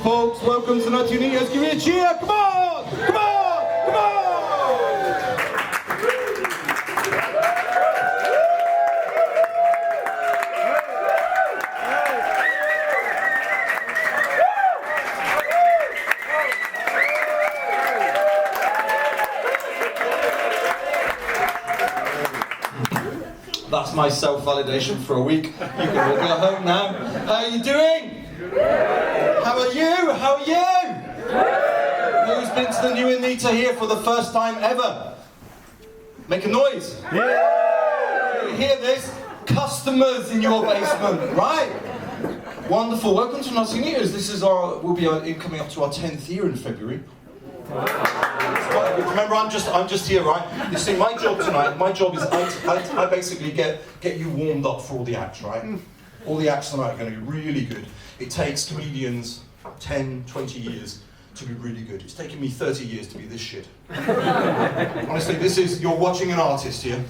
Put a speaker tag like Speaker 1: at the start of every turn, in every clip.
Speaker 1: folks. Welcome to Nutty Anita. Give me a cheer. Come on! Come on! Come on! That's my self-validation for a week. You can all go home now. How are you doing? How are you? How are you? Who's been to the new Anita here for the first time ever? Make a noise. Yeah. You hear this? Customers in your basement, right? Wonderful. Welcome to Nutty Anita's. This is we'll be coming up to our 10th year in February. Remember, I'm just here, right? You see, my job tonight, is I basically get you warmed up for all the acts, right? All the acts tonight are going to be really good. It takes comedians 10, 20 years to be really good. It's taken me 30 years to be this shit. Honestly, you're watching an artist here.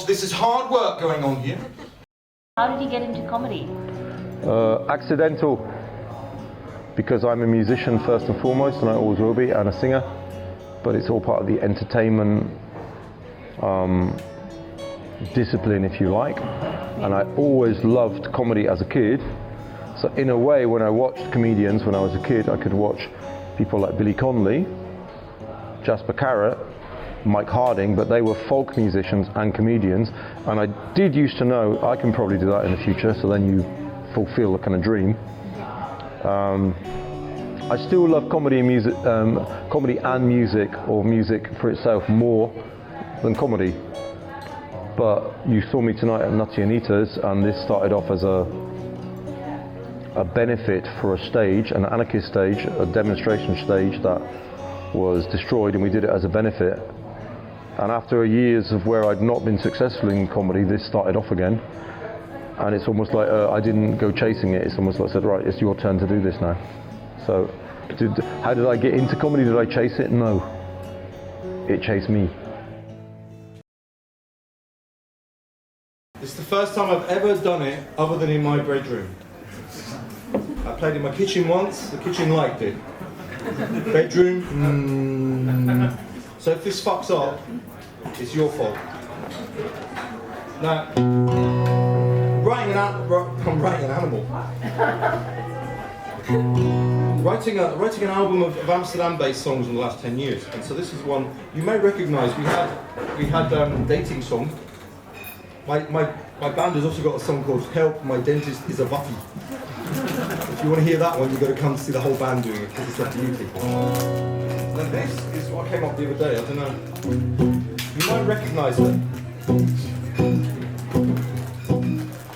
Speaker 1: This is hard work going on here.
Speaker 2: How did you get into comedy?
Speaker 3: Accidental. Because I'm a musician first and foremost, and I always will be, and a singer, but it's all part of the entertainment discipline, if you like. And I always loved comedy as a kid. So in a way, when I watched comedians when I was a kid, I could watch people like Billy Connolly, Jasper Carrott, Mike Harding, but they were folk musicians and comedians. And I did used to know I can probably do that in the future, so then you fulfill the kind of dream. I still love comedy and music, or music for itself more than comedy. But you saw me tonight at Nutty Anita's, and this started off as a benefit for a stage, an anarchist stage, a demonstration stage that was destroyed, and we did it as a benefit. And after years of where I'd not been successful in comedy, this started off again. And it's almost like I didn't go chasing it. It's almost like I said, right, it's your turn to do this now. So, how did I get into comedy? Did I chase it? No. It chased me.
Speaker 1: It's the first time I've ever done it other than in my bedroom. I played in my kitchen once, the kitchen liked it. Bedroom, So if this fucks up, it's your fault. Now, I'm writing an animal. Writing an album of Amsterdam-based songs in the last 10 years, and so this is one you may recognise. We had dating song. My band has also got a song called "Help, My Dentist Is a Butty." If you want to hear that one, you've got to come see the whole band doing it because it's up to you people. And this is what came up the other day. I don't know. You might recognise it.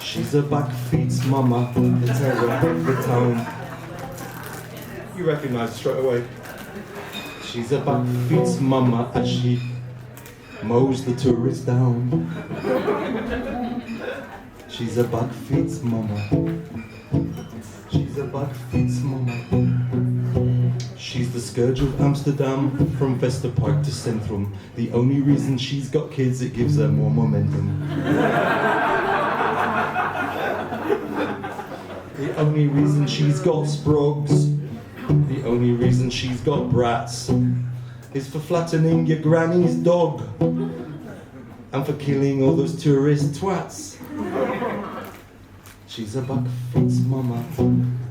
Speaker 1: She's a backfeet mama, the terror of the town. You recognise it straight away. She's a backfeet mama as she mows the tourists down. She's a backfeet mama. She's a backfeet mama. She's the scourge of Amsterdam, from Vesterpark to Centrum. The only reason she's got kids, it gives her more momentum. The only reason she's got sprogs, the only reason she's got brats, is for flattening your granny's dog and for killing all those tourist twats. She's a backfeet mama,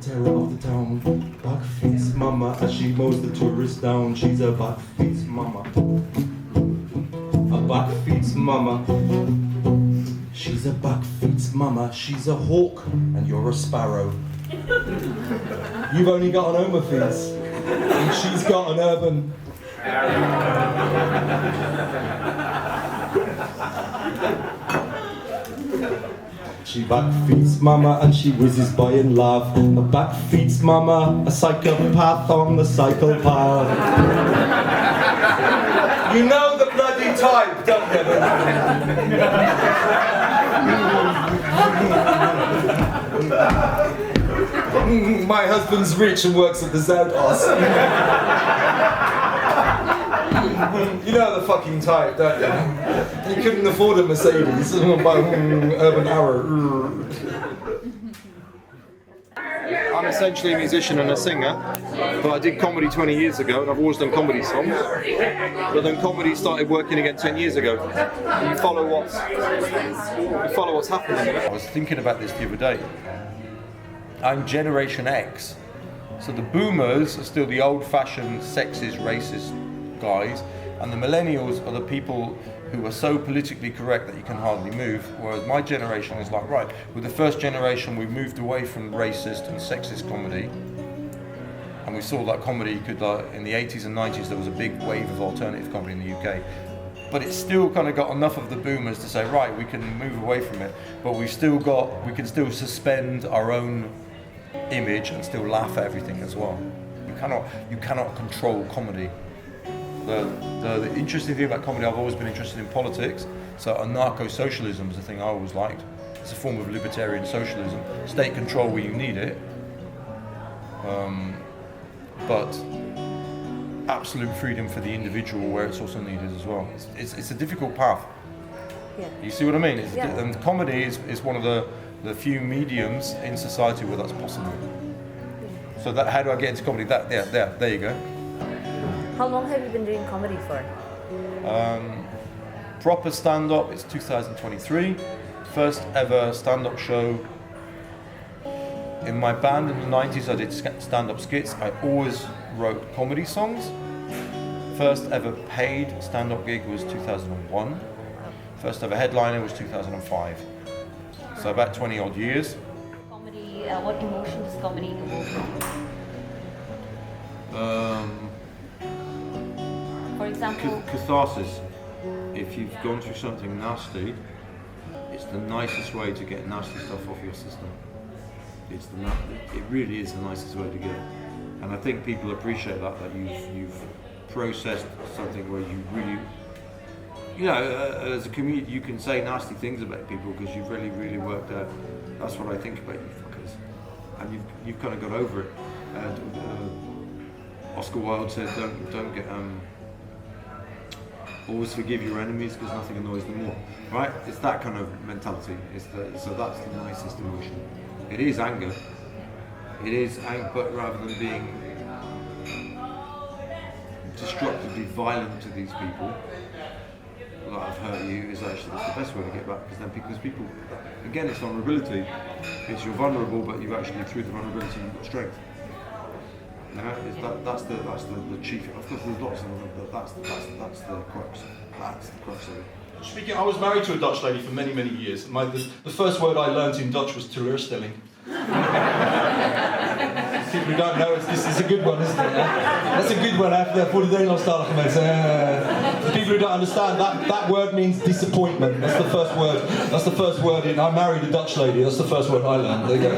Speaker 1: terror of the town. Backfeet mama as she mows the tourists down. She's a backfeet mama, a backfeet mama. She's a backfeet mama. She's a hawk and you're a sparrow. You've only got an Omerfees and she's got an urban. She backfeeds mama and she whizzes by in love. A backfeeds mama, a psychopath on the cycle path. You know the bloody type, don't you? My husband's rich and works at the Zouthaus. You know the fucking type, don't you? You couldn't afford a Mercedes, by Urban Arrow.
Speaker 3: I'm essentially a musician and a singer, but I did comedy 20 years ago, and I've always done comedy songs. But then comedy started working again 10 years ago. You follow what's happening. I was thinking about this the other day. I'm Generation X, so the boomers are still the old-fashioned, sexist, racist guys, and the millennials are the people who are so politically correct that you can hardly move, whereas my generation is like, right, with the first generation we moved away from racist and sexist comedy, and we saw that comedy could, in the 80s and 90s there was a big wave of alternative comedy in the UK, but it's still kind of got enough of the boomers to say, right, we can move away from it, but we can still suspend our own image and still laugh at everything as well. You cannot control comedy. The interesting thing about comedy, I've always been interested in politics, so anarcho-socialism is a thing I always liked. It's a form of libertarian socialism. State control where you need it, but absolute freedom for the individual where it's also needed as well. It's a difficult path.
Speaker 4: Yeah.
Speaker 3: You see what I mean?
Speaker 4: Yeah.
Speaker 3: And comedy is one of the few mediums in society where that's possible. So how do I get into comedy? There you go.
Speaker 4: How long have you been doing comedy for?
Speaker 3: Proper stand-up, it's 2023. First ever stand-up show. In my band in the 90s I did stand-up skits. I always wrote comedy songs. First ever paid stand-up gig was 2001. First ever headliner was 2005. So about 20 odd years.
Speaker 2: Comedy, what emotion does comedy evoke? For example,
Speaker 3: Catharsis. If you've gone through something nasty, it's the nicest way to get nasty stuff off your system. It really is the nicest way to get it. And I think people appreciate that you've processed something where you really, as a comedian, you can say nasty things about people because you've really, really worked out. That's what I think about you fuckers. And you've kind of got over it. Oscar Wilde said, don't get always forgive your enemies because nothing annoys them more. Right? It's that kind of mentality. So that's the nicest emotion. It is anger. It is anger, but rather than being destructively violent to these people that have hurt you, is actually the best way to get back, because people, again, it's vulnerability. It's you're vulnerable, but you actually, through the vulnerability, you've got strength. That's the chief. Of course, there's lots of them, but that's the crux. That's the crux of it.
Speaker 1: Speaking, I was married to a Dutch lady for many, many years. The first word I learnt in Dutch was teleurstelling. People who don't know, this is a good one, isn't it? That's a good one for the Nederlandstalige mensen. For people who don't understand, that word means disappointment. That's the first word. That's the first word in. I married a Dutch lady. That's the first word I learned. There you go.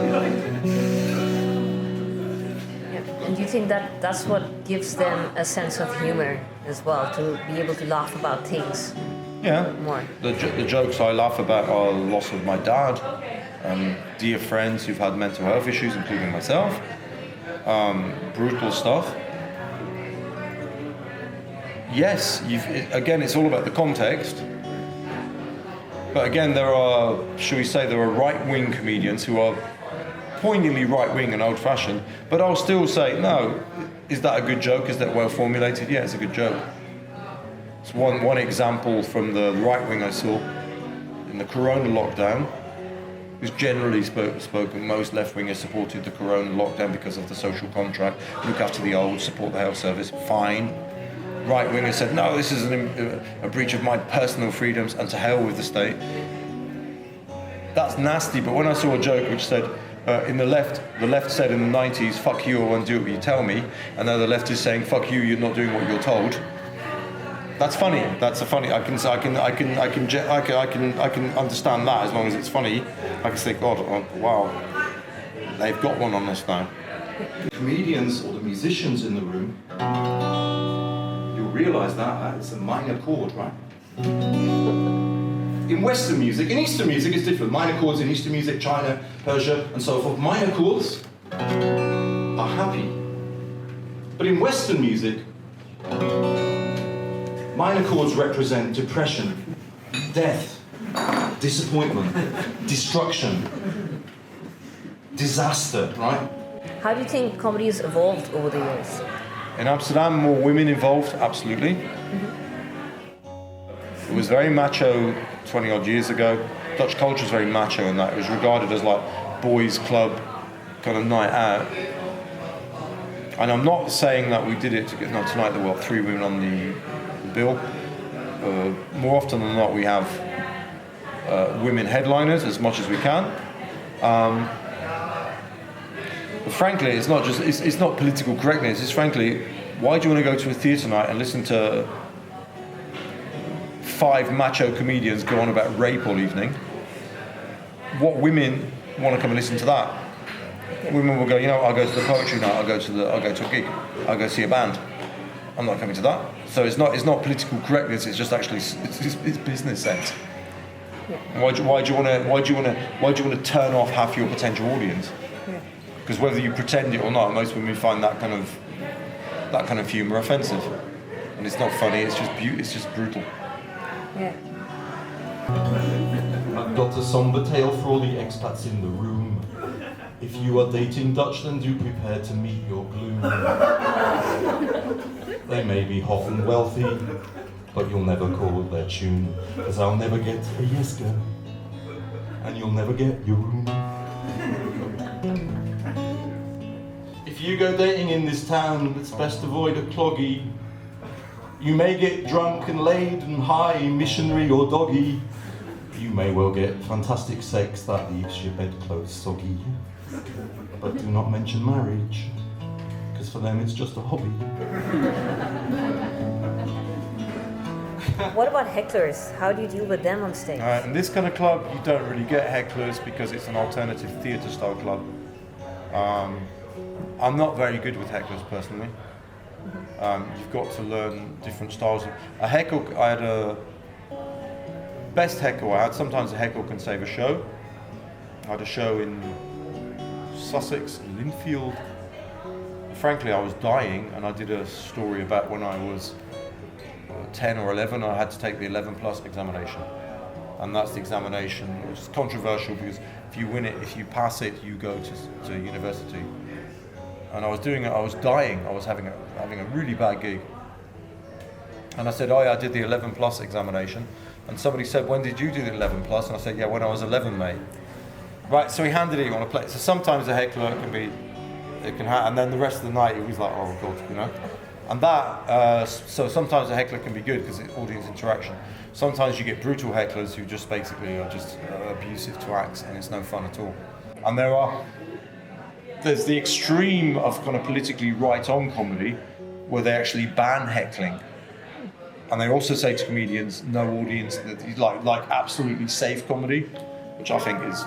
Speaker 4: And do you think that that's what gives them a sense of humor as well, to be able to laugh about things?
Speaker 3: Yeah.
Speaker 4: More.
Speaker 3: The jokes I laugh about are the loss of my dad, dear friends who've had mental health issues, including myself, brutal stuff. Yes, again, it's all about the context. But again, there are right-wing comedians who are poignantly right-wing and old-fashioned, but I'll still say, no, is that a good joke? Is that well formulated? Yeah, it's a good joke. It's one example from the right-wing I saw in the Corona lockdown, who's generally spoken, most left-wingers supported the Corona lockdown because of the social contract, look after the old, support the health service, fine. Right-wingers said, no, this is a breach of my personal freedoms, and to hell with the state. That's nasty, but when I saw a joke which said, the left said in the 90s, fuck you, I won't do what you tell me, and now the left is saying, fuck you, you're not doing what you're told. That's funny. That's a funny. I can understand that as long as it's funny. I can think, God, oh, wow, they've got one on us now.
Speaker 1: The comedians or the musicians in the room, you'll realise that it's a minor chord, right? In Western music, in Eastern music it's different. Minor chords in Eastern music, China, Persia, and so forth. Minor chords are happy. But in Western music, minor chords represent depression, death, disappointment, destruction, disaster, right?
Speaker 4: How do you think comedy has evolved over the years?
Speaker 3: In Amsterdam, more women involved, absolutely. It was very macho 20 odd years ago. Dutch culture is very macho in that. It was regarded as like boys' club kind of night out. And I'm not saying that we did it to get, no, tonight there were 3 women on the bill. More often than not, we have women headliners as much as we can. But frankly, it's not just, it's not political correctness. It's frankly, why do you want to go to a theatre night and listen to 5 macho comedians go on about rape all evening? What women want to come and listen to that? Women will go, you know, I'll go to the poetry night, I'll go to a gig, I'll go see a band. I'm not coming to that. So it's not political correctness. It's just actually it's business sense. Yeah. Why do you want to turn off half your potential audience? Because whether you pretend it or not, most women find that kind of humour offensive, and it's not funny. It's just brutal.
Speaker 4: Yeah.
Speaker 1: I've got a somber tale for all the expats in the room. If you are dating Dutch, then do prepare to meet your gloom. They may be hot and wealthy, but you'll never call their tune, cause I'll never get a yes girl, and you'll never get your room. If you go dating in this town, it's best avoid a cloggy. You may get drunk and laid and high, missionary or doggy. You may well get fantastic sex that leaves your bedclothes soggy. But do not mention marriage, because for them it's just a hobby.
Speaker 4: What about hecklers? How do you deal with them on stage?
Speaker 3: In this kind of club, you don't really get hecklers because it's an alternative theatre style club. I'm not very good with hecklers personally. You've got to learn different styles. A heckle, I had a best heckle I had. Sometimes a heckle can save a show. I had a show in Sussex, Linfield. Frankly, I was dying, and I did a story about when I was 10 or 11. I had to take the 11 plus examination, and that's the examination. It's controversial because if you win it, if you pass it, you go to university. And I was doing it. I was dying. I was having a really bad gig, and I said, "Oh yeah, I did the 11 plus examination." And somebody said, "When did you do the 11 plus?" And I said, "Yeah, when I was 11, mate." Right, so he handed it on a plate. So sometimes a heckler and then the rest of the night it was like, oh god, you know. And that, so sometimes a heckler can be good because it's audience interaction. Sometimes you get brutal hecklers who just basically are just abusive to acts, and it's no fun at all. And there's the extreme of kind of politically right-on comedy where they actually ban heckling. And they also say to comedians, no audience, that like absolutely safe comedy, which I think is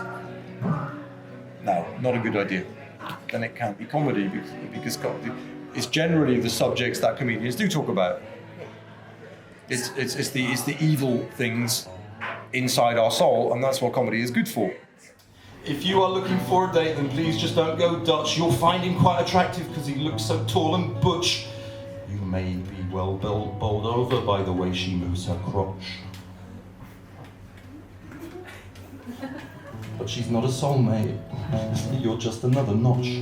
Speaker 3: not a good idea. Then it can't be comedy because it's generally the subjects that comedians do talk about. It's the evil things inside our soul, and that's what comedy is good for. If you are looking for a date, then please just don't go Dutch. You'll find him quite attractive because he looks so tall and butch. You may be well bowled over by the way she moves her crotch. But she's not a soulmate. You're just another notch.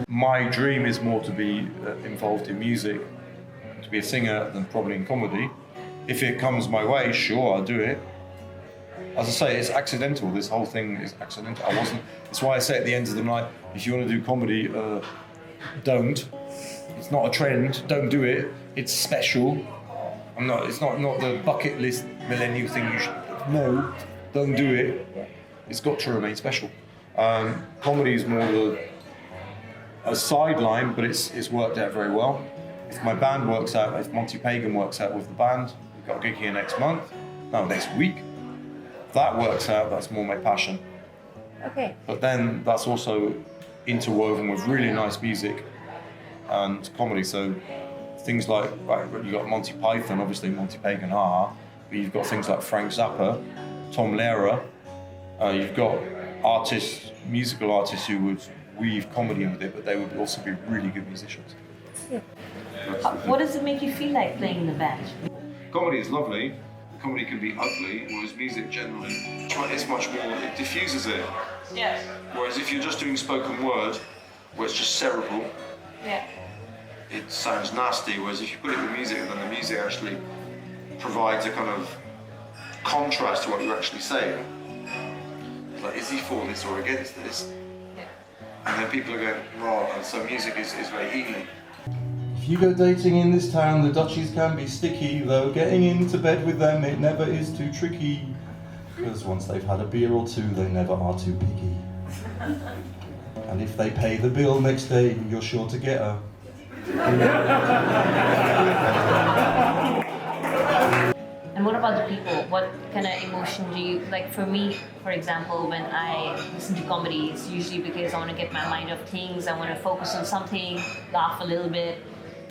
Speaker 3: My dream is more to be involved in music, to be a singer, than probably in comedy. If it comes my way, sure, I'll do it. As I say, it's accidental. This whole thing is accidental. That's why I say at the end of the night, if you want to do comedy, don't. It's not a trend. Don't do it. It's special. It's not the bucket list millennial thing. No, don't do it. It's got to remain special. Comedy is more a sideline, but it's worked out very well. If my band works out, if Monty Pagan works out with the band, we've got a gig here next week. If that works out, that's more my passion.
Speaker 4: Okay.
Speaker 3: But then that's also interwoven with really nice music and comedy. So things like, you've got Monty Python, obviously Monty Pagan are, but you've got things like Frank Zappa, Tom Lehrer. You've got musical artists who would weave comedy with it, but they would also be really good musicians.
Speaker 4: Yeah.
Speaker 2: What does it make you feel like playing in the band?
Speaker 3: Comedy is lovely. Comedy can be ugly, whereas music generally, it's much more, it diffuses it.
Speaker 2: Yes.
Speaker 3: Whereas if you're just doing spoken word,
Speaker 5: where it's just cerebral,
Speaker 2: Yeah.
Speaker 5: it sounds nasty, whereas if you put it with music, then the music actually provides a kind of contrast to what you're actually saying. Like, is he for this or against this?
Speaker 2: Yeah.
Speaker 5: And then people are going, right, and so music is very healing.
Speaker 1: If you go dating in this town, the Dutchies can be sticky, though getting into bed with them, it never is too tricky. Because once they've had a beer or two, they never are too picky. And if they pay the bill next day, you're sure to get her.
Speaker 2: And what about the people? What kind of emotion do you, like for me, for example, when I listen to comedy, it's usually because I want to get my mind off things, I want to focus on something, laugh a little bit,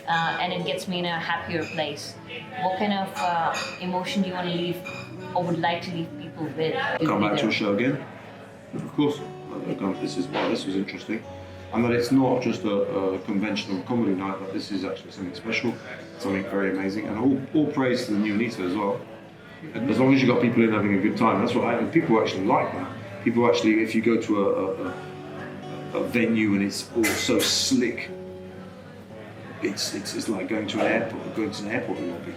Speaker 2: and it gets me in a happier place. What kind of emotion do you want to leave, or would like to leave people with?
Speaker 5: Come back to a show again? Of course. This was interesting. And that it's not just a conventional comedy night, that this is actually something special, something very amazing, and all praise to the new Anita as well. And as long as you've got people in having a good time, that's what people actually like that. People actually, if you go to a venue and it's all so slick, it's like going to an airport lobby.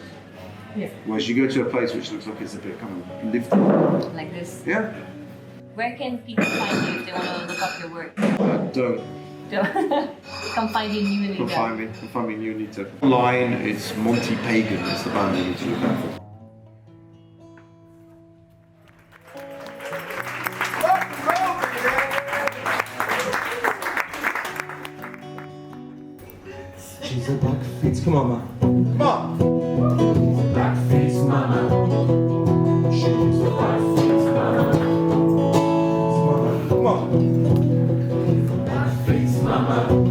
Speaker 2: Yeah.
Speaker 5: Whereas you go to a place which looks like it's a bit kind of lived in.
Speaker 2: Like this.
Speaker 5: Yeah.
Speaker 2: Where can people find you if they want to look up your work?
Speaker 5: Don't.
Speaker 2: Come find you in New
Speaker 5: Come find me New Anita. Online, it's Monty Pagan, it's the band you need to look out for.
Speaker 1: She's a blackface, come on, man. Come on! Blackface mama. She's a blackface mama. Come on. Blackface mama.